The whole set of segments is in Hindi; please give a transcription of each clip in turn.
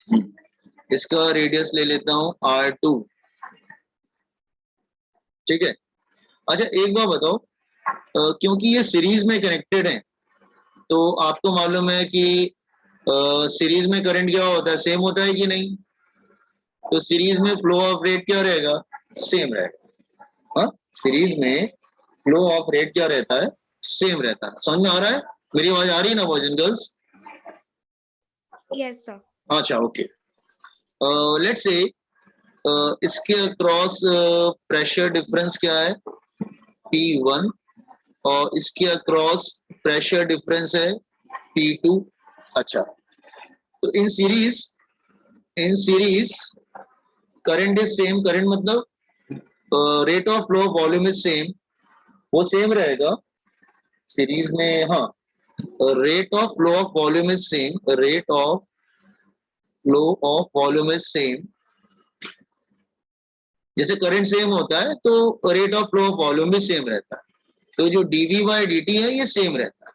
इसका रेडियस ले लेता हूं R2, ठीक है। अच्छा एक बात बताओ, क्योंकि ये सीरीज में कनेक्टेड है तो आपको मालूम है कि सीरीज में करंट क्या होता है, सेम होता है कि नहीं? तो सीरीज में फ्लो ऑफ रेट क्या रहेगा, सेम रहेगा। हाँ, सीरीज में फ्लो ऑफ रेट क्या रहता है, सेम रहता है। समझ में आ रहा है? मेरी आवाज आ रही है ना boys and girls? Yes sir. अच्छा ओके। लेट्स से इसके अक्रॉस प्रेशर डिफरेंस क्या है, P1, और इसके अक्रॉस प्रेशर डिफरेंस है P2। अच्छा, तो in series current is same, current मतलब rate of flow of volume is same, वो सेम रहेगा सीरीज में। हाँ, rate of flow of volume is same, rate of flow of volume is same. जैसे करंट सेम होता है तो rate of flow of volume भी सेम रहता है, तो जो dv बाय dt है ये सेम रहता है।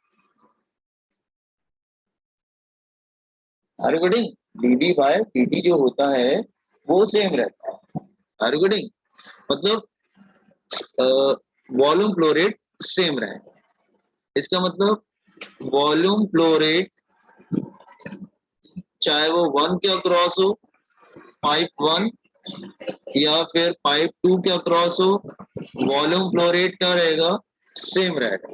आर dv बाय dt जो होता है वो सेम रहता है। आर मतलब वॉल्यूम फ्लो रेट सेम रहेगा। इसका मतलब वॉल्यूम फ्लो रेट चाहे वो 1 के अक्रॉस हो, पाइप 1, या फिर पाइप 2 के अक्रॉस हो, वॉल्यूम फ्लो रेट क्या रहेगा, सेम रहेगा।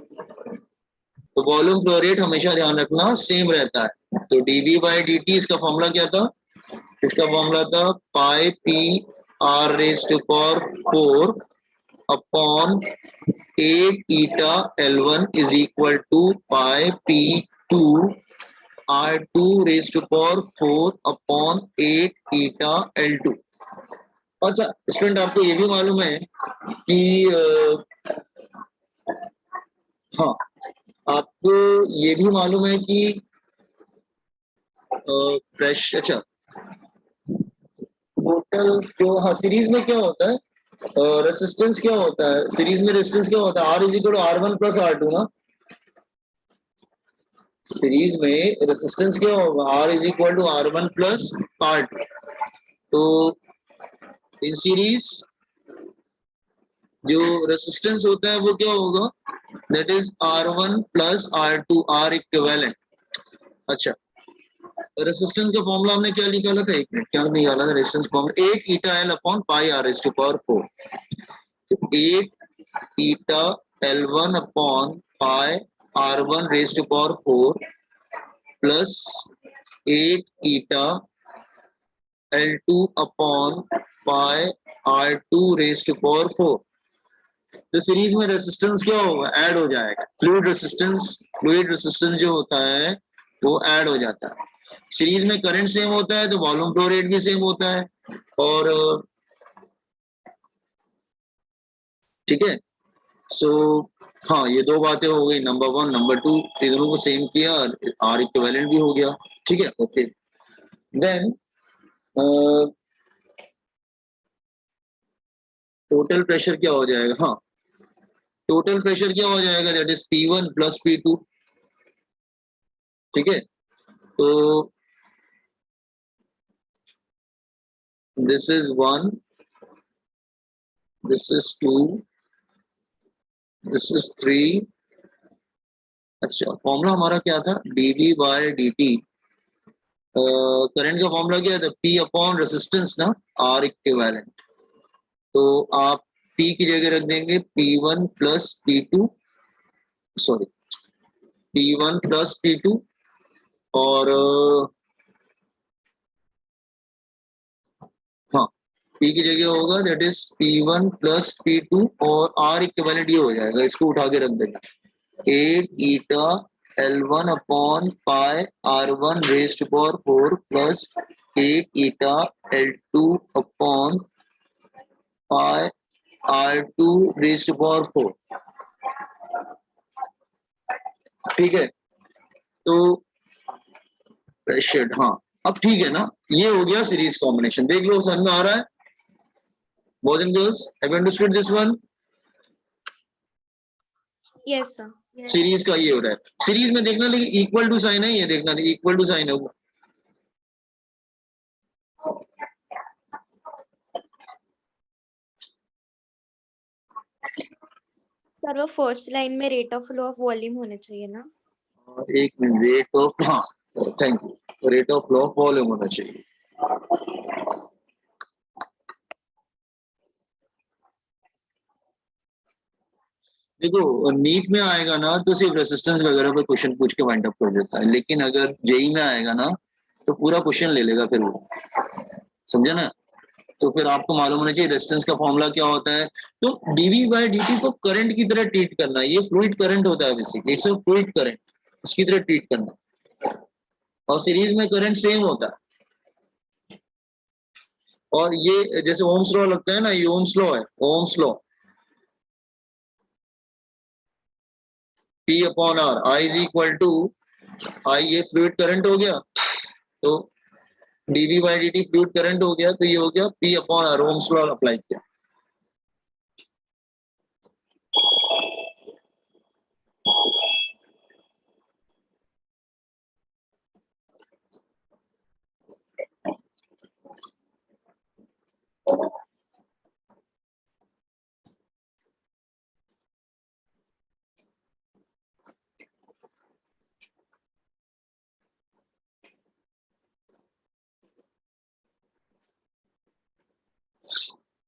तो वॉल्यूम फ्लो रेट हमेशा ध्यान रखना सेम रहता है। तो dv बाय dt इसका फॉर्मूला क्या था, इसका फॉर्मूला था pi p r raise to power 4 upon 8 eta L1 is equal to pi p2 R2 raise to power 4 upon 8 eta L2। अच्छा स्टूडेंट, आपको ये भी मालूम है कि हाँ, आपको ये भी मालूम है कि प्रेशर, अच्छा टोटल जो, हाँ सीरीज में क्या होता है, रेसिस्टेंस क्या होता है सीरीज में, रेसिस्टेंस क्या होता है, R is equal to R1 plus R2 ना। सीरीज में रेसिस्टेंस क्या होगा, R is equal to R1 plus R2। तो इन सीरीज जो रेसिस्टेंस होता है वो क्या होगा, that is R1 plus R2, R equivalent. अच्छा, रेसिस्टेंस का फॉर्मूला हमने क्या निकाला था, एक मिनट, क्या निकाला था resistance formula, 8 eta L upon pi R raise to power 4। 8 eta L1 upon pi R1 raise to power 4 plus 8 eta L2 upon pi R2 raise to power 4। तो सीरीज में रेसिस्टेंस क्या होगा, ऐड हो जाएगा। फ्लूइड रेसिस्टेंस जो होता है वो ऐड हो जाता है। सीरीज में करंट सेम होता है तो वॉल्यूम फ्लो रेट भी सेम होता है। और ठीक है, सो हाँ ये दो बातें हो गई, नंबर 1 नंबर 2, दोनों को सेम किया, आर इक्विवेलेंट भी हो गया। ठीक है ओके। देन टोटल प्रेशर क्या हो जाएगा, हाँ टोटल प्रेशर क्या हो जाएगा, that is P1 plus P2। ठीक है, तो this is 1, this is 2, this is 3। अच्छा, फॉर्मूला हमारा क्या था, dv बाय dt। करंट का फॉर्मूला क्या था, P अपॉन रेसिस्टेंस ना, R इक्विवेलेंट। तो आप P की जगह रख देंगे P1 plus P2, sorry P1 plus P2, और हाँ P की जगह होगा that is P1 plus P2, और R इक्विवेलेंट ये हो जाएगा, इसको उठा के रख देंगे 8 eta L1 upon pi R1 raise to power 4 plus 8 eta L2 upon pi R2 raise to power 4। ठीक है, तो प्रेशर, हाँ अब ठीक है ना, ये हो गया सीरीज कॉम्बिनेशन। देख लो समझ में आ रहा है boys and girls, have you understood this one? Yes sir. Series का ये हो रहा है, सीरीज में देखना, लेकिन इक्वल टू साइन है, ये देखना इक्वल टू साइन है वो। सर वो फर्स्ट लाइन में rate of flow of volume होना चाहिए ना? एक मिनट, रेट ऑफ, हाँ thank you, rate of flow of volume होना चाहिए। देखो नीट में आएगा ना तो सिर्फ रेसिस्टेंस वगैरह पे क्वेश्चन पूछ के वाइंड अप कर देता है, लेकिन अगर जेई में आएगा ना तो पूरा क्वेश्चन ले लेगा फिर वो, समझे ना? तो फिर आपको मालूम होना चाहिए रेजिस्टेंस का फॉर्मूला क्या होता है। तो डीवी बाई डी को करंट की तरह ट्रीट करना है, ये फ्लूइड करंट होता है basically, it's a fluid current, उसकी तरह ट्रीट करना। और सीरीज में करंट सेम होता है। और ये जैसे ओम्स लॉ लगता है ना, ये ओम्स लॉ है, ohm's law, P upon R, I is equal to I, ये फ्लूइड करंट हो गया, तो dV by dt fluid current हो गया, तो ये हो गया P upon R, ohm's law apply किया।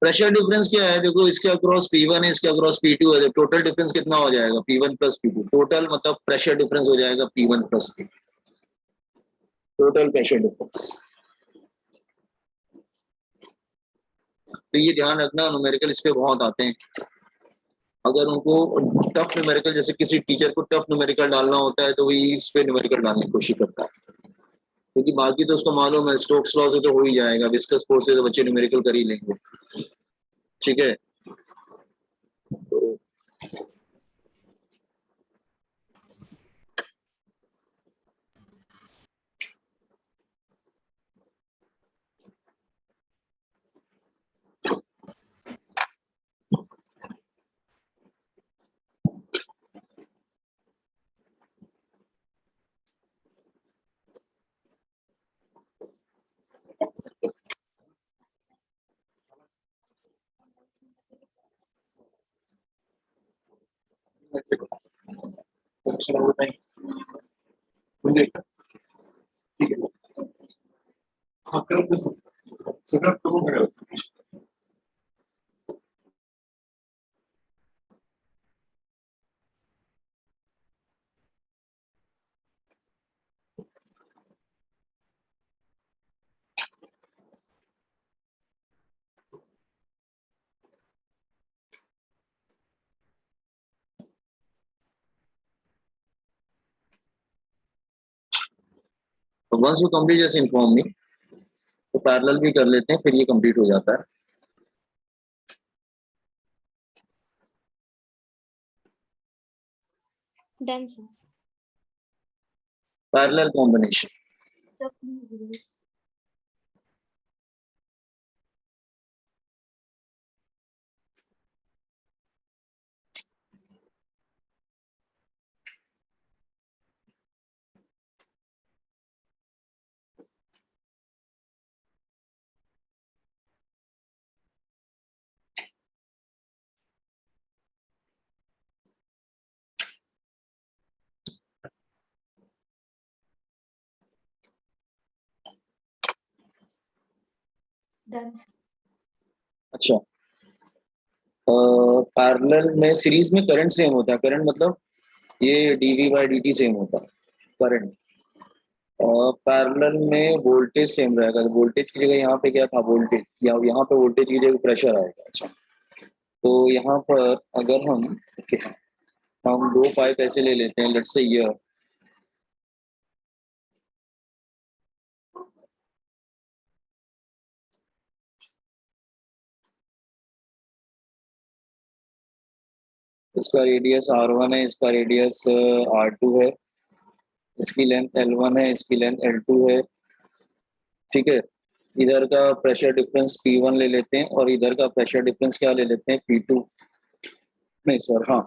प्रेशर डिफरेंस क्या है, देखो इसके अक्रॉस P1 है, इसके अक्रॉस P2 है, टोटल डिफरेंस कितना हो जाएगा, P1 प्लस P2, टोटल मतलब प्रेशर डिफरेंस हो जाएगा P1 plus P, total pressure difference. तो ये ध्यान रखना, न्यूमेरिकल इस पे बहुत आते हैं, अगर उनको टफ न्यूमेरिकल, जैसे किसी टीचर को टफ न्यूमेरिकल डालना होता है तो वही इस पे न्यूमेरिकल डालने की कोशिश करता है, क्योंकि बाकी तो उसको मालूम है स्टोक्स लॉ से तो हो ही जाएगा, विस्कस फोर्स से तो बच्चे न्यूमेरिकल कर ही लेंगे, ठीक है। तो वंस यू कंप्लीट जैसे इन्फॉर्म मी, तो पैरेलल भी कर लेते हैं, फिर ये कंप्लीट हो जाता है। Done sir. Parallel combination, done. अच्छा। पैरेलल में सीरीज में करंट सेम होता है, करंट मतलब ये डीवी बाई डी सेम होता है करंट। पैरेलल में वोल्टेज सेम रहेगा, तो वोल्टेज की जगह यहाँ पे क्या था, वोल्टेज, या यहाँ पे वोल्टेज की जगह प्रेशर आएगा। अच्छा, तो यहाँ पर अगर हम okay, हम दो पाइप ऐसे ले लेते हैं, लेट्स से ये इसका रेडियस R1 है, इसका रेडियस R2 है, इसकी लेंथ L1 है, इसकी लेंथ L2 है, ठीक है। इधर का प्रेशर डिफरेंस P1 ले लेते हैं और इधर का प्रेशर डिफरेंस क्या ले लेते हैं, P2, नहीं सर, हाँ।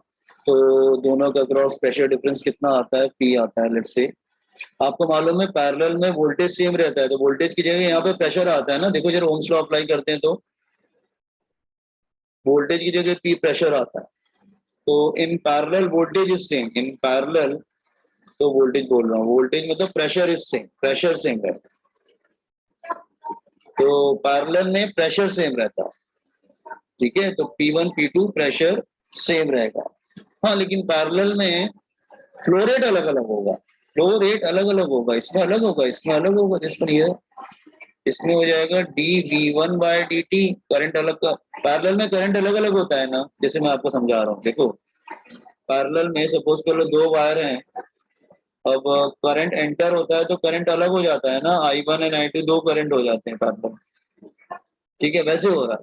तो दोनों का क्रॉस प्रेशर डिफरेंस कितना आता है, P आता है, लेट्स से। आपको मालूम है पैरेलल में वोल्टेज सेम रहता है, तो वोल्टेज की जगह यहाँ पे प्रेशर आता है ना, देखो जब ओम्स लॉ अप्लाई करते हैं तो वोल्टेज की जगह P प्रेशर आता है, तो in parallel voltage is same, in parallel, तो वोल्टेज बोल रहा हूँ, वोल्टेज मतलब pressure is same, pressure same है, तो पैरेलल में प्रेशर सेम रहता है, ठीक है, तो P1 P2 प्रेशर सेम रहेगा। हाँ, लेकिन पैरेलल में फ्लो रेट अलग अलग होगा, फ्लो रेट अलग अलग होगा, इसमें अलग होगा, इसमें अलग होगा, जिसमें ये इसमें हो जाएगा dV1 बाय dt, करंट अलग का, पैरेलल में करंट अलग अलग होता है ना, जैसे मैं आपको समझा रहा हूँ, देखो पैरेलल में सपोज कर लो दो वायर हैं, अब करंट एंटर होता है तो करंट अलग हो जाता है ना, I1 एंड I2 दो करंट हो जाते हैं पैरेलल, ठीक है, वैसे हो रहा है,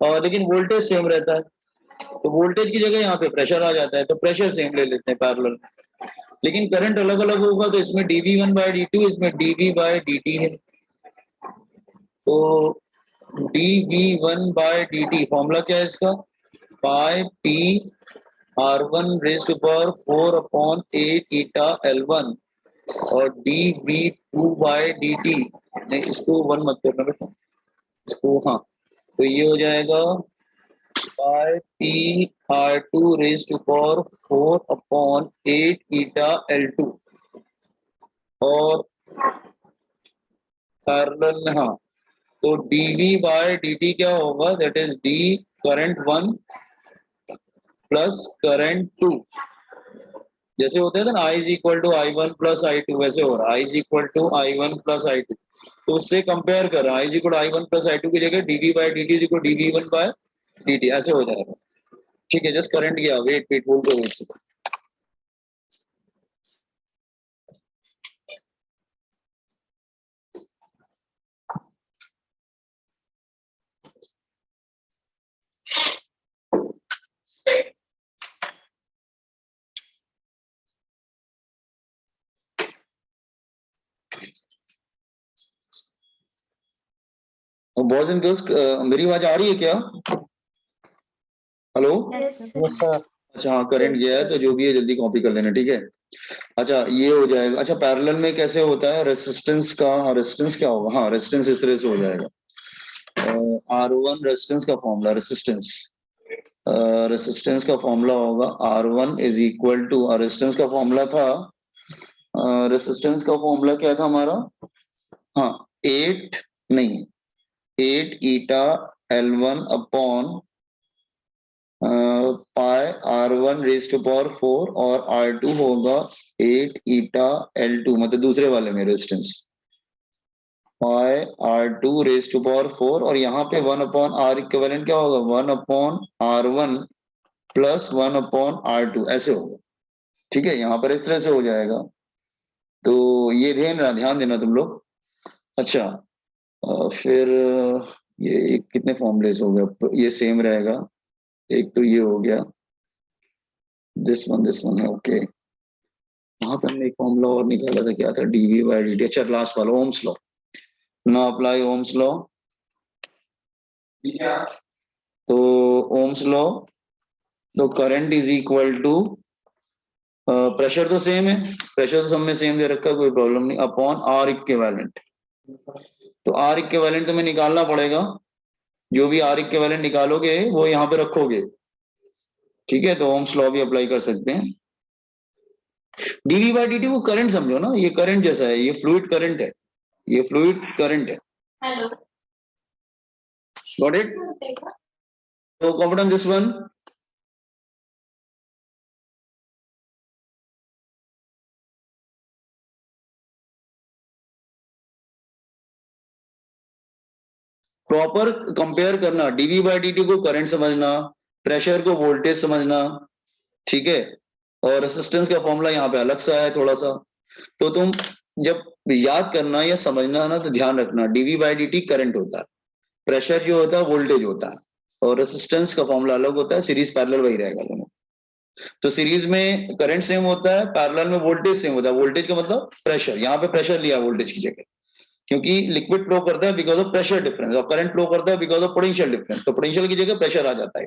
और लेकिन वोल्टेज सेम रहता है, तो वोल्टेज की जगह यहाँ पे प्रेशर आ जाता है, तो प्रेशर सेम ले लेते हैं पैरेलल, लेकिन करंट अलग अलग होगा, तो इसमें dV1 बाय dt, इसमें dV बाय dt है, तो dV1 बाय dt फॉर्मूला क्या है इसका, pi p r1 raised to power 4 upon 8 eta l1, और dV2 बाय dt, नहीं इसको 1 मत करना बेटा, इसको, हाँ, तो ये हो जाएगा pi p r2 raised to power 4 upon 8 eta l2, और पैरेलल में, हाँ, तो dV बाय dt क्या होगा, that is d current 1 plus current 2, जैसे होता है ना I is equal to I1 plus I2, वैसे हो रहा है I is equal to I1 plus I2, तो उससे कंपेयर कर रहा है I is equal to I1 plus I2 की जगह dV by dt is equal dV1 by dt, ऐसे हो जाएगा, ठीक है, जस्ट करंट गया, वेट वेट होल्ड करो इससे, बॉयज एंड गर्ल्स, मेरी आवाज आ रही है क्या, hello, Yes, sir. Yes sir. अच्छा हाँ, करंट गया है, तो जो भी है जल्दी कॉपी कर लेना, ठीक है, अच्छा ये हो जाएगा, अच्छा पैरेलल में कैसे होता है, रेजिस्टेंस का, रेजिस्टेंस क्या होगा, हाँ रेजिस्टेंस इस तरह से हो जाएगा, R1 रेजिस्टेंस का फॉर्मूला, रेजिस्टेंस, रेजिस्टेंस का फॉर्मूला होगा R1 is equal to, resistance का फॉर्मूला था, रेजिस्टेंस का फॉर्मूला क्या था हमारा, हाँ 8 नहीं 8 eta L1 upon pi R1 raise to power 4, और R2 होगा 8 ईटा L2, मतलब दूसरे वाले में resistance, pi R2 raise to power 4, और यहाँ पे 1 अपॉन R इक्विवेलेंट क्या होगा, 1 upon R1 plus 1 upon R2, ऐसे होगा, ठीक है, यहाँ पर इस तरह से हो जाएगा, तो ये ध्यान देना तुम लोग, अच्छा, फिर ये कितने फॉर्मूलेस हो गए, ये सेम रहेगा, एक तो ये हो गया, दिस वन है, ओके, वहां पे हमने एक फॉर्मूला और निकाला था, क्या था, dV बाय dt, अच्छा लास्ट वाला ohm's law, now apply ohm's law, तो ओम्स लॉ, तो current is equal to, pressure तो सेम है, प्रेशर तो सब में सेम दे रखा है, कोई प्रॉब्लम नहीं, अपॉन R इक्विवेलेंट, तो R इक्विवेलेंट तुम्हें निकालना पड़ेगा, जो भी R इक्विवेलेंट निकालोगे वो यहाँ पे रखोगे, ठीक है, तो ओम्स लॉ भी अप्लाई कर सकते हैं, dV बाय dt को करंट समझो ना, ये करंट जैसा है, ये फ्लूइड करंट है, ये फ्लूइड करंट है, Hello. गॉट इट, तो confidence this one, proper compare करना, dV बाय dt को करंट समझना, प्रेशर को वोल्टेज समझना, ठीक है, और रेजिस्टेंस का फॉर्मूला यहाँ पे अलग सा है थोड़ा सा, तो तुम जब याद करना या समझना ना, तो ध्यान रखना dV बाय dt करंट होता है, प्रेशर जो होता है वोल्टेज होता है, और रेजिस्टेंस का फॉर्मूला अलग होता है, सीरीज पैरेलल वही रहेगा दोनों, तो सीरीज में करंट सेम होता है, पैरेलल में वोल्टेज सेम होता है, वोल्टेज का मतलब प्रेशर, यहाँ पे प्रेशर लिया वोल्टेज की जगह, क्योंकि लिक्विड फ्लो करता है बिकॉज ऑफ प्रेशर डिफरेंस, और करंट फ्लो करता है बिकॉज ऑफ पोटेंशियल डिफरेंस, तो पोटेंशियल की जगह प्रेशर आ जाता है।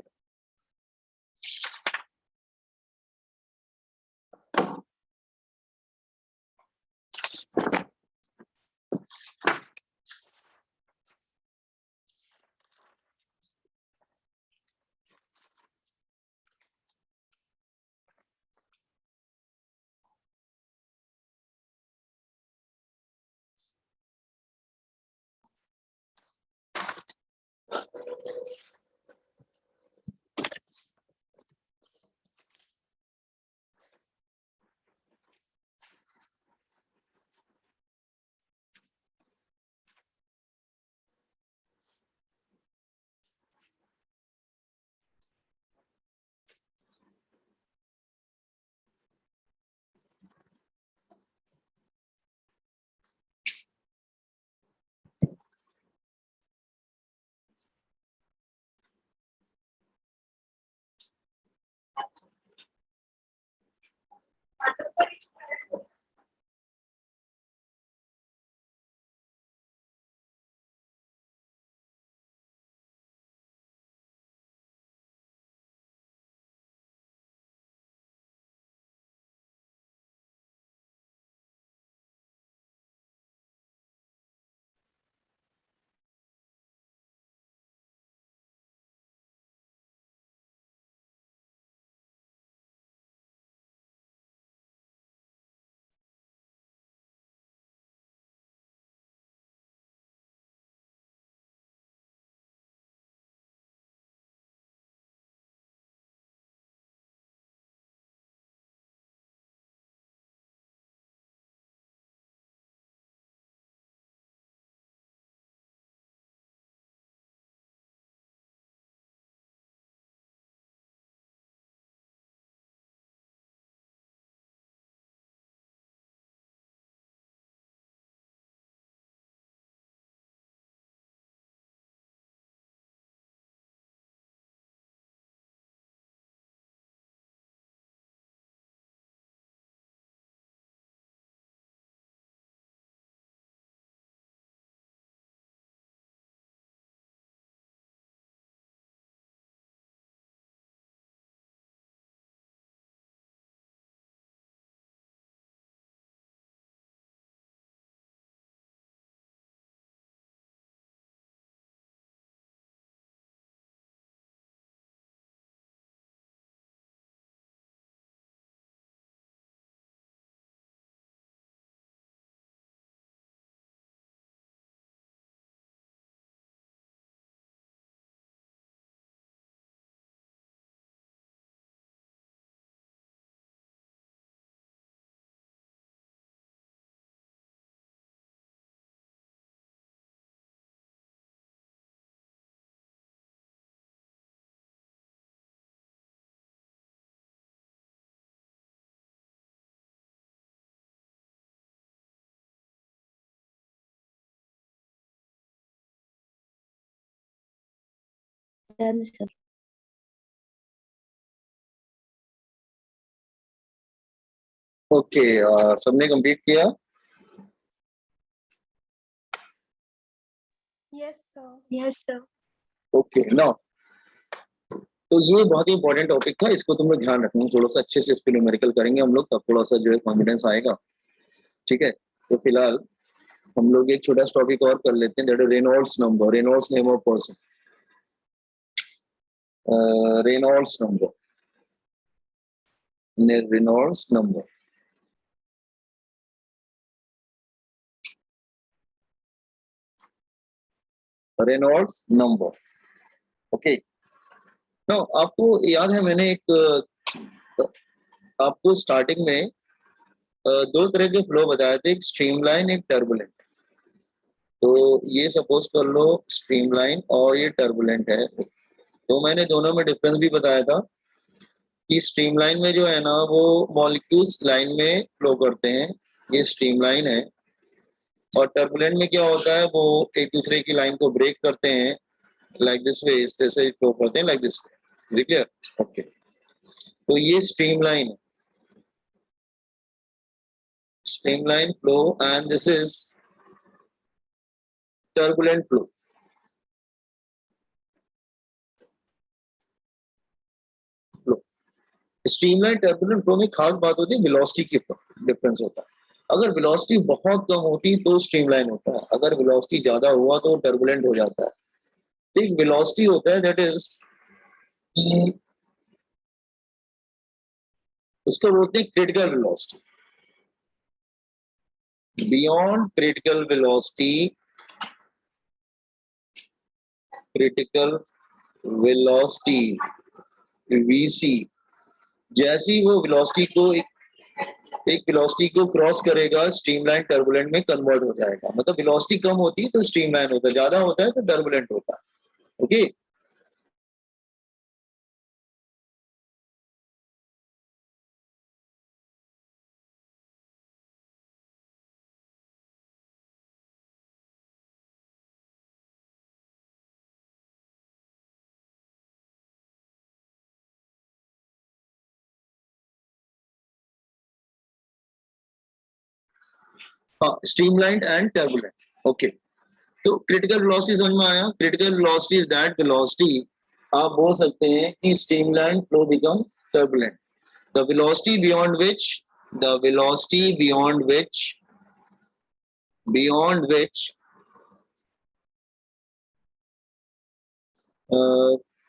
Done sir. ओके, सबने कंप्लीट किया? Yes sir. Yes sir. Okay, now तो ये बहुत ही इंपॉर्टेंट टॉपिक था, इसको तुम लोग ध्यान रखना, थोड़ा सा अच्छे से इस पे न्यूमेरिकल करेंगे हम लोग, तब थोड़ा सा जो है कॉन्फिडेंस आएगा। ठीक है, तो फिलहाल हम लोग एक छोटा सा टॉपिक और कर लेते हैं, that is Reynolds number, Reynolds name of person, Reynolds number, Reynolds number. Reynolds number, okay. ना आपको याद है मैंने आपको स्टार्टिंग में दो तरह के फ्लो बताए थे, एक स्ट्रीमलाइन एक टर्बुलेंट। तो ये सपोज कर लो स्ट्रीमलाइन और ये टर्बुलेंट है, तो मैंने दोनों में डिफरेंस भी बताया था कि स्ट्रीमलाइन में जो है ना वो मॉलिक्यूल्स लाइन में फ्लो करते हैं, ये स्ट्रीमलाइन है। और टर्बुलेंट में क्या होता है, वो एक दूसरे की लाइन को ब्रेक करते हैं, लाइक दिस वे, इस तरह से फ्लो करते हैं, like this way. Clear? Okay, तो ये streamline, streamline flow, and this is turbulent flow. Streamline turbulent flow में खास बात होती है वेलोसिटी की डिफरेंस होता है। अगर वेलोसिटी बहुत कम होती तो स्ट्रीमलाइन होता है, अगर वेलोसिटी ज्यादा हुआ तो टर्बुलेंट हो जाता है। तो एक वेलोसिटी होता है, दैट इज उसको बोलते हैं critical velocity. Beyond critical velocity, critical velocity VC, जैसी वो वेलोसिटी को एक वेलोसिटी को क्रॉस करेगा, स्ट्रीमलाइन टर्बुलेंट में कन्वर्ट हो जाएगा। मतलब वेलोसिटी कम होती है तो स्ट्रीमलाइन होता है, ज्यादा होता है तो टर्बुलेंट होता है। ओके, हाँ, स्ट्रीमलाइन एंड टर्बुलेंट। ओके, तो क्रिटिकल वेलोसिटी समझ में आया? Critical velocity is that velocity, आप बोल सकते हैं कि streamline flow become turbulent, the velocity beyond which, the velocity beyond which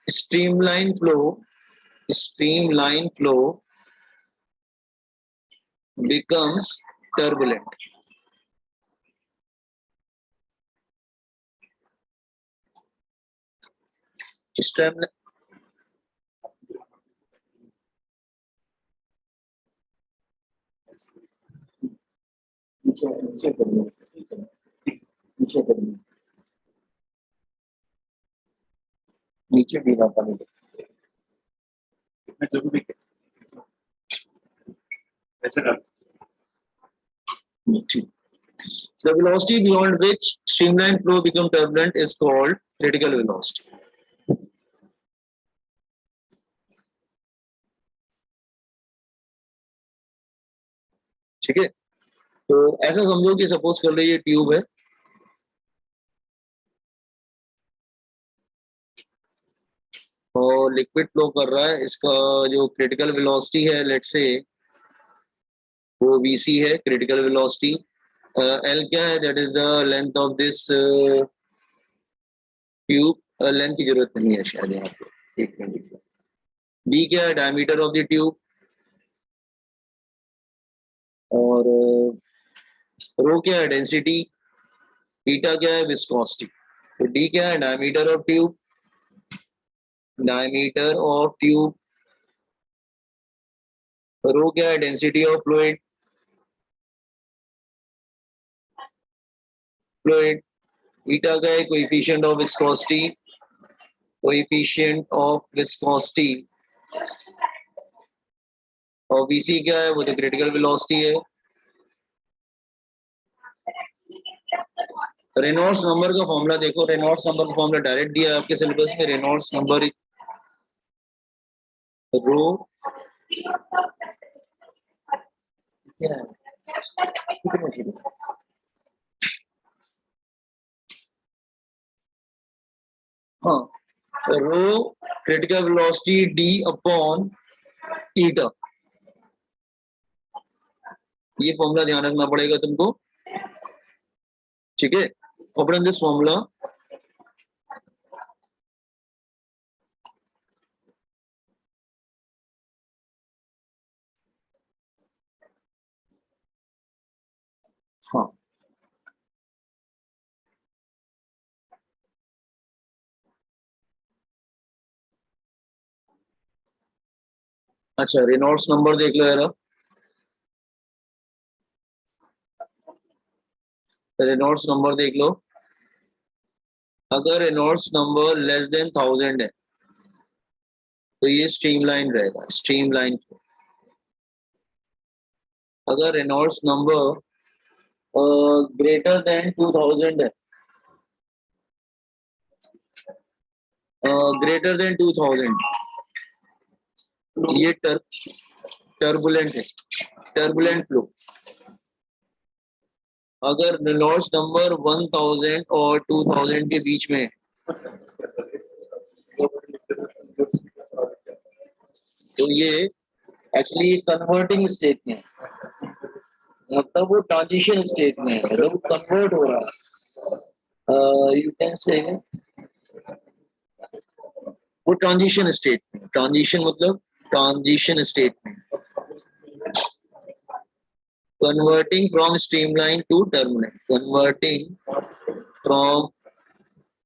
streamline flow becomes turbulent. Stream, नीचे गिरा पानी जरूरी ऐसे कर। The velocity beyond which streamline flow become turbulent is called critical velocity. ठीक है, तो ऐसा समझो कि सपोज कर लो ये ट्यूब है, और लिक्विड फ्लो कर रहा है, इसका जो क्रिटिकल वेलोसिटी है लेट्स से वो vc है, क्रिटिकल वेलोसिटी। l क्या है, that is the length of this tube, length की जरूरत नहीं है शायद यहाँ पे, एक मिनट। d क्या है, डायमीटर ऑफ द ट्यूब, और रो क्या है, डेंसिटी, बीटा क्या है, विस्कोसिटी। तो d क्या है, डायमीटर ऑफ ट्यूब, रो क्या है, डेंसिटी ऑफ फ्लूइड, बीटा क्या है, कोएफिशिएंट ऑफ विस्कोसिटी, और vc क्या है, वो तो क्रिटिकल वेलोसिटी है। रेनॉल्ड्स नंबर का फॉर्मूला देखो, रेनॉल्ड्स नंबर का फॉर्मूला डायरेक्ट दिया है आपके सिलेबस में। रेनॉल्ड्स नंबर रो क्या है? हाँ, रो क्रिटिकल वेलोसिटी डी अपॉन ईटा, ये फॉर्मूला ध्यान रखना पड़ेगा तुमको, ठीक है। ओपन दिस फॉर्मूला, हाँ अच्छा, रेनॉल्ड्स नंबर देख लो यार, रेनॉल्ड्स नंबर देख लो। अगर रेनॉल्ड्स नंबर लेस देन 1000 है तो ये स्ट्रीमलाइन रहेगा, स्ट्रीमलाइन। अगर रेनॉल्ड्स नंबर ग्रेटर देन 2000 है, ग्रेटर देन 2000, ये टर्बुलेंट है, टर्बुलेंट फ्लो। अगर रेनॉल्ड्स नंबर 1000 और 2000 के बीच में, तो ये एक्चुअली कन्वर्टिंग स्टेट में, मतलब वो ट्रांजिशन स्टेट में है, मतलब कन्वर्ट हो रहा है, यू कैन से वो ट्रांजिशन स्टेट में, ट्रांजिशन मतलब ट्रांजिशन स्टेट में, converting from streamline to terminate, converting from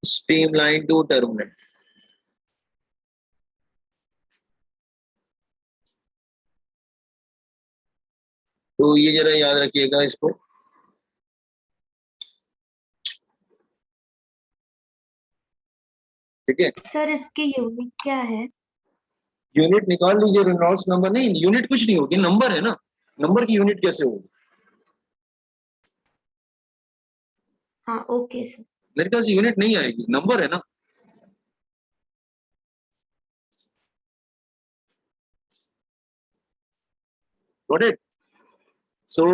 streamline to terminate. तो ये जरा याद रखिएगा इसको, ठीक है। सर इसकी यूनिट क्या है? यूनिट निकाल लीजिए, रेनॉल्ड्स नंबर नहीं, यूनिट कुछ नहीं होगी, नंबर है ना, नंबर की यूनिट कैसे होगी? हाँ ओके सर। मेरे ख्याल से यूनिट नहीं आएगी, नंबर है ना। Got it. सो